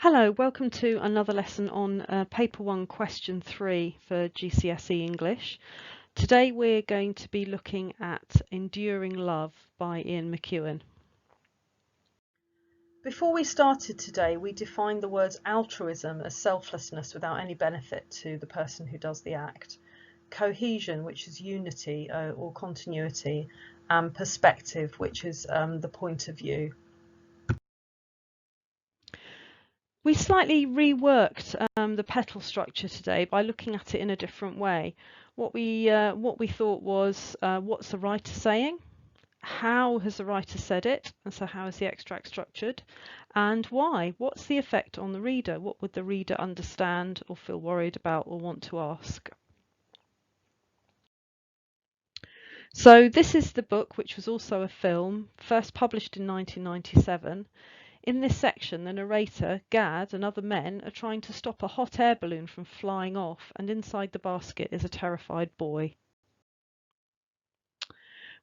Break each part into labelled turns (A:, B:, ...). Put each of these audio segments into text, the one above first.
A: Hello, welcome to another lesson on Paper 1 Question 3 for GCSE English. Today we're going to be looking at Enduring Love by Ian McEwan. Before we started today, we defined the words altruism as selflessness without any benefit to the person who does the act, cohesion, which is unity or continuity, and perspective, which is the point of view. We slightly reworked the petal structure today by looking at it in a different way. What we thought was, what's the writer saying? How has the writer said it? And so how is the extract structured? And why? What's the effect on the reader? What would the reader understand or feel worried about or want to ask? So this is the book, which was also a film, first published in 1997. In this section, the narrator, Gad, and other men are trying to stop a hot air balloon from flying off, and inside the basket is a terrified boy.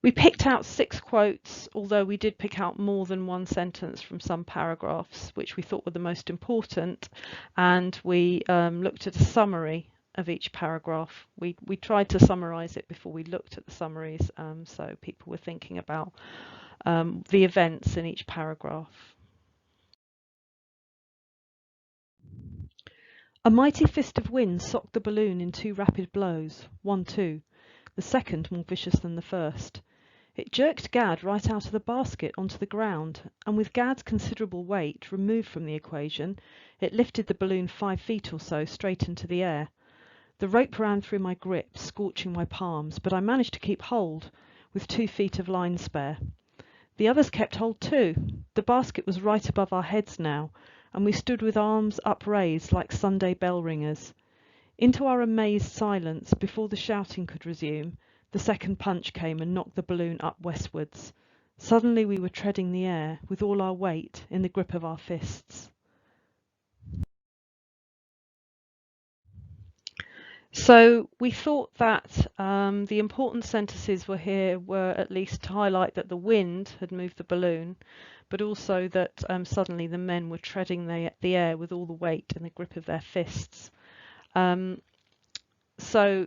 A: We picked out 6 quotes, although we did pick out more than one sentence from some paragraphs, which we thought were the most important, and we looked at a summary of each paragraph. We tried to summarize it before we looked at the summaries, so people were thinking about the events in each paragraph. A mighty fist of wind socked the balloon in 2 rapid blows, 1-2, the second more vicious than the first. It jerked Gad right out of the basket onto the ground, and with Gad's considerable weight removed from the equation, it lifted the balloon 5 feet or so straight into the air. The rope ran through my grip, scorching my palms, but I managed to keep hold, with 2 feet of line spare. The others kept hold too. The basket was right above our heads now, and we stood with arms upraised like Sunday bell ringers. Into our amazed silence, before the shouting could resume, the second punch came and knocked the balloon up westwards. Suddenly we were treading the air, with all our weight in the grip of our fists. So we thought that the important sentences were at least to highlight that the wind had moved the balloon, but also that suddenly the men were treading the air with all the weight in the grip of their fists. So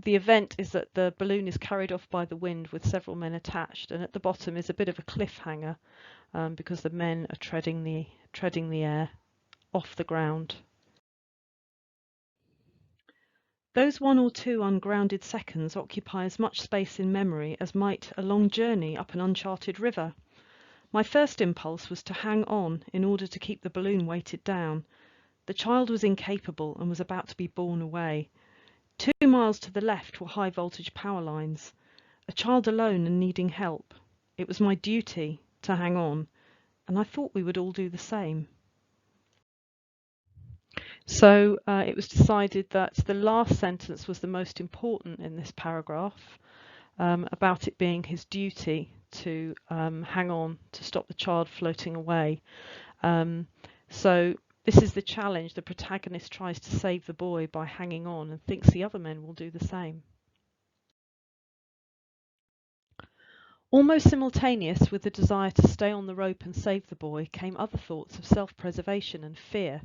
A: the event is that the balloon is carried off by the wind with several men attached, and at the bottom is a bit of a cliffhanger because the men are treading the air off the ground. Those 1 or 2 ungrounded seconds occupy as much space in memory as might a long journey up an uncharted river. My first impulse was to hang on in order to keep the balloon weighted down. The child was incapable and was about to be borne away. 2 miles to the left were high voltage power lines. A child alone and needing help. It was my duty to hang on, and I thought we would all do the same. So it was decided that the last sentence was the most important in this paragraph, about it being his duty to hang on to stop the child floating away. So this is the challenge. The protagonist tries to save the boy by hanging on and thinks the other men will do the same. Almost simultaneous with the desire to stay on the rope and save the boy came other thoughts of self-preservation and fear.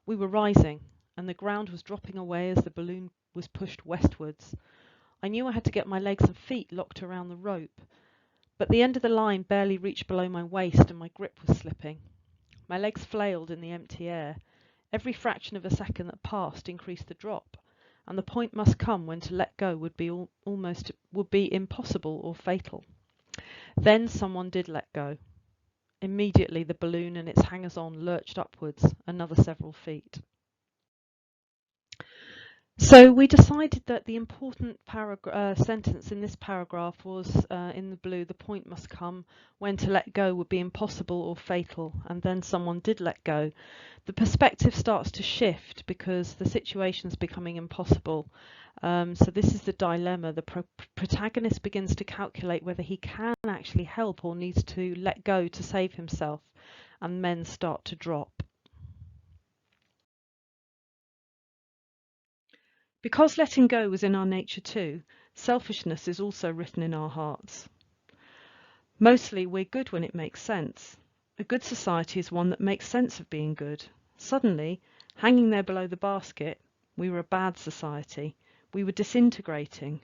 A: We were rising, and the ground was dropping away as the balloon was pushed westwards. I knew I had to get my legs and feet locked around the rope, but the end of the line barely reached below my waist and my grip was slipping. My legs flailed in the empty air. Every fraction of a second that passed increased the drop, and the point must come when to let go would be impossible or fatal. Then someone did let go. Immediately the balloon and its hangers-on lurched upwards another several feet. So we decided that the important sentence in this paragraph was in the blue, the point must come when to let go would be impossible or fatal, and then someone did let go. The perspective starts to shift because the situation is becoming impossible. So this is the dilemma. The protagonist begins to calculate whether he can actually help or needs to let go to save himself, and men start to drop. Because letting go was in our nature too, selfishness is also written in our hearts. Mostly we're good when it makes sense. A good society is one that makes sense of being good. Suddenly, hanging there below the basket, we were a bad society. We were disintegrating.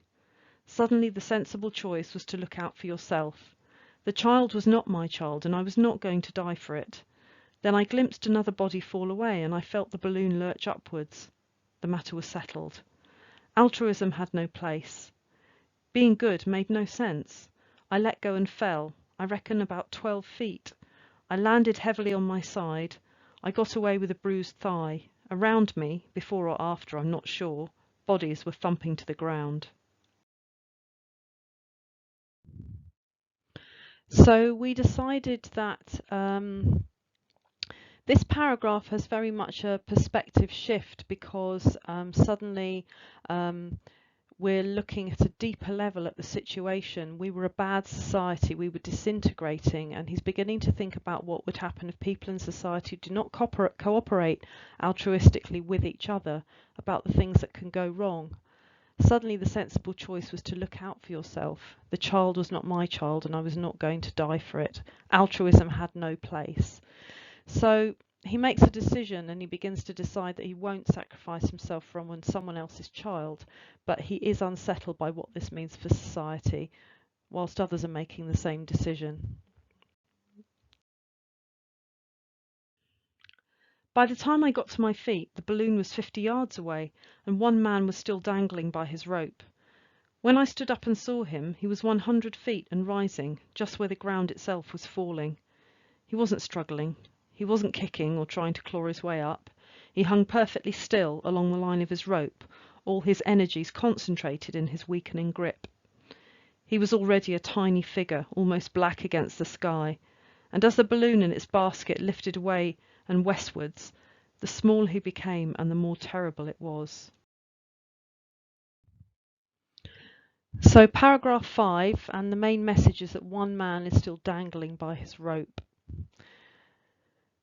A: Suddenly the sensible choice was to look out for yourself. The child was not my child, and I was not going to die for it. Then I glimpsed another body fall away, and I felt the balloon lurch upwards. The matter was settled. Altruism had no place. Being good made no sense. I let go and fell, I reckon about 12 feet. I landed heavily on my side. I got away with a bruised thigh. Around me, before or after, I'm not sure, bodies were thumping to the ground. So we decided that this paragraph has very much a perspective shift because suddenly we're looking at a deeper level at the situation. We were a bad society, we were disintegrating, and he's beginning to think about what would happen if people in society do not cooperate altruistically with each other, about the things that can go wrong. Suddenly the sensible choice was to look out for yourself. The child was not my child, and I was not going to die for it. Altruism had no place. So he makes a decision, and he begins to decide that he won't sacrifice himself for someone else's child, but he is unsettled by what this means for society, whilst others are making the same decision. By the time I got to my feet, the balloon was 50 yards away, and one man was still dangling by his rope. When I stood up and saw him, he was 100 feet and rising, just where the ground itself was falling. He wasn't struggling. He wasn't kicking or trying to claw his way up. He hung perfectly still along the line of his rope, all his energies concentrated in his weakening grip. He was already a tiny figure, almost black against the sky, and as the balloon in its basket lifted away and westwards, the smaller he became and the more terrible it was. So paragraph 5, and the main message is that one man is still dangling by his rope.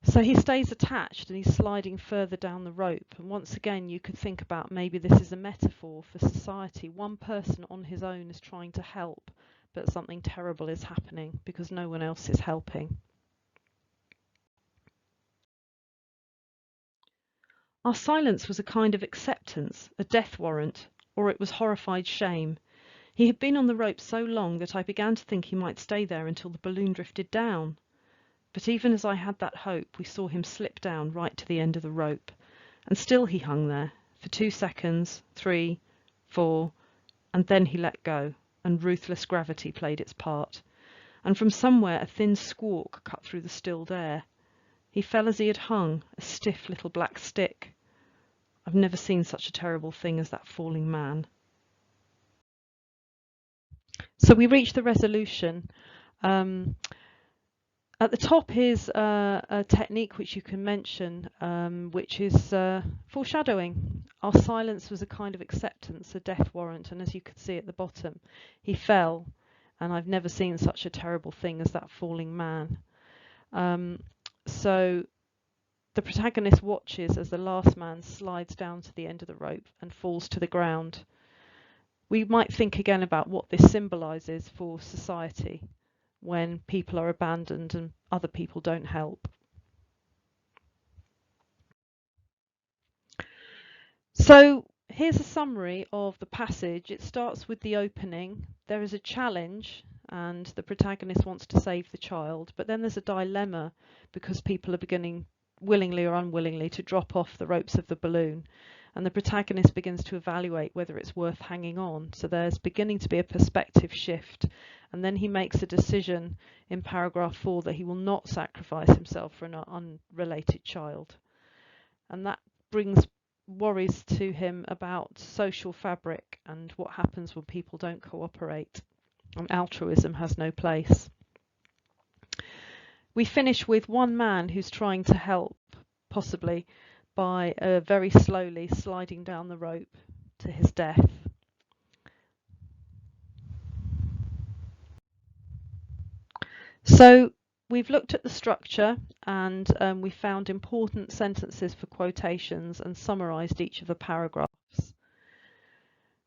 A: So he stays attached and he's sliding further down the rope. And once again, you could think about maybe this is a metaphor for society. One person on his own is trying to help, but something terrible is happening because no one else is helping. Our silence was a kind of acceptance, a death warrant, or it was horrified shame. He had been on the rope so long that I began to think he might stay there until the balloon drifted down. But even as I had that hope, we saw him slip down right to the end of the rope. And still he hung there, for 2 seconds, 3, 4, and then he let go, and ruthless gravity played its part. And from somewhere a thin squawk cut through the stilled air. He fell as he had hung, a stiff little black stick. I've never seen such a terrible thing as that falling man. So we reached the resolution. At the top is a technique which you can mention, which is foreshadowing. Our silence was a kind of acceptance, a death warrant, and as you could see at the bottom, he fell, and I've never seen such a terrible thing as that falling man. So the protagonist watches as the last man slides down to the end of the rope and falls to the ground. We might think again about what this symbolises for society when people are abandoned and other people don't help. So here's a summary of the passage. It starts with the opening. There is a challenge and the protagonist wants to save the child, but then there's a dilemma because people are beginning, willingly or unwillingly, to drop off the ropes of the balloon, and the protagonist begins to evaluate whether it's worth hanging on. So there's beginning to be a perspective shift, and then he makes a decision in paragraph 4 that he will not sacrifice himself for an unrelated child, and that brings worries to him about social fabric and what happens when people don't cooperate, and altruism has no place. We finish with one man who's trying to help, possibly by very slowly sliding down the rope to his death. So we've looked at the structure and we found important sentences for quotations and summarised each of the paragraphs.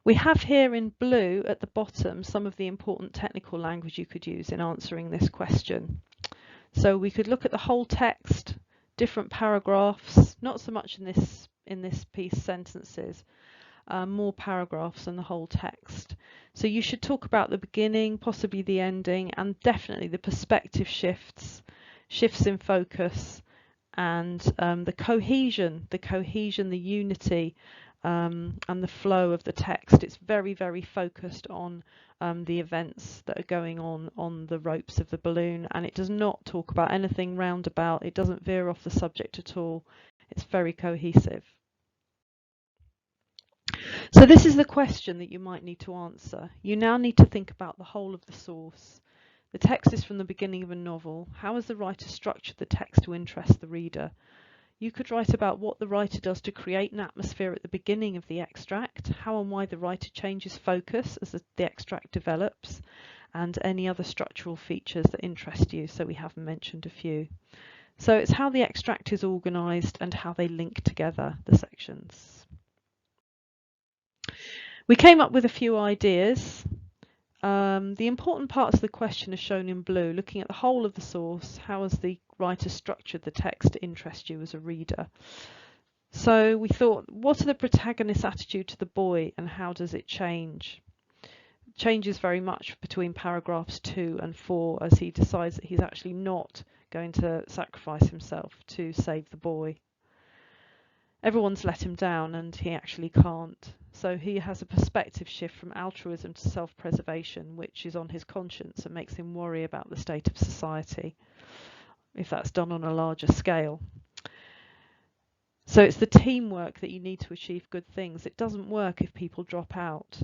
A: We have here in blue at the bottom some of the important technical language you could use in answering this question. So we could look at the whole text, different paragraphs, not so much in this piece sentences, more paragraphs and the whole text. So you should talk about the beginning, possibly the ending, and definitely the perspective shifts in focus, and the cohesion, the unity, and the flow of the text. It's very, very focused on the events that are going on the ropes of the balloon, and it does not talk about anything roundabout. It doesn't veer off the subject at all. It's very cohesive. So this is the question that you might need to answer. You now need to think about the whole of the source. The text is from the beginning of a novel. How has the writer structured the text to interest the reader? You could write about what the writer does to create an atmosphere at the beginning of the extract, how and why the writer changes focus as the extract develops, and any other structural features that interest you. So we have mentioned a few. So it's how the extract is organised and how they link together, the sections. We came up with a few ideas. The important parts of the question are shown in blue, looking at the whole of the source. How has the writer structured the text to interest you as a reader? So we thought, what are the protagonist's attitude to the boy and how does it change? It changes very much between paragraphs 2 and 4 as he decides that he's actually not going to sacrifice himself to save the boy. Everyone's let him down and he actually can't. So he has a perspective shift from altruism to self-preservation, which is on his conscience and makes him worry about the state of society, if that's done on a larger scale. So it's the teamwork that you need to achieve good things. It doesn't work if people drop out.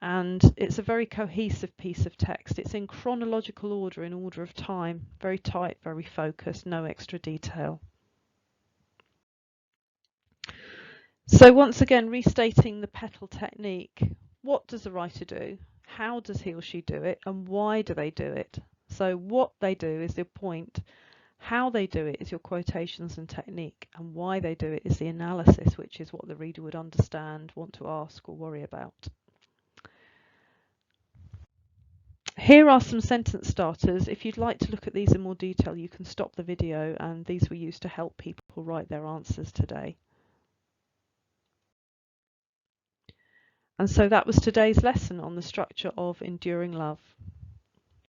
A: And it's a very cohesive piece of text. It's in chronological order, in order of time, very tight, very focused, no extra detail. So once again, restating the petal technique. What does the writer do? How does he or she do it? And why do they do it? So what they do is the point. How they do it is your quotations and technique. And why they do it is the analysis, which is what the reader would understand, want to ask or worry about. Here are some sentence starters. If you'd like to look at these in more detail, you can stop the video, and these were used to help people write their answers today. And so that was today's lesson on the structure of enduring love.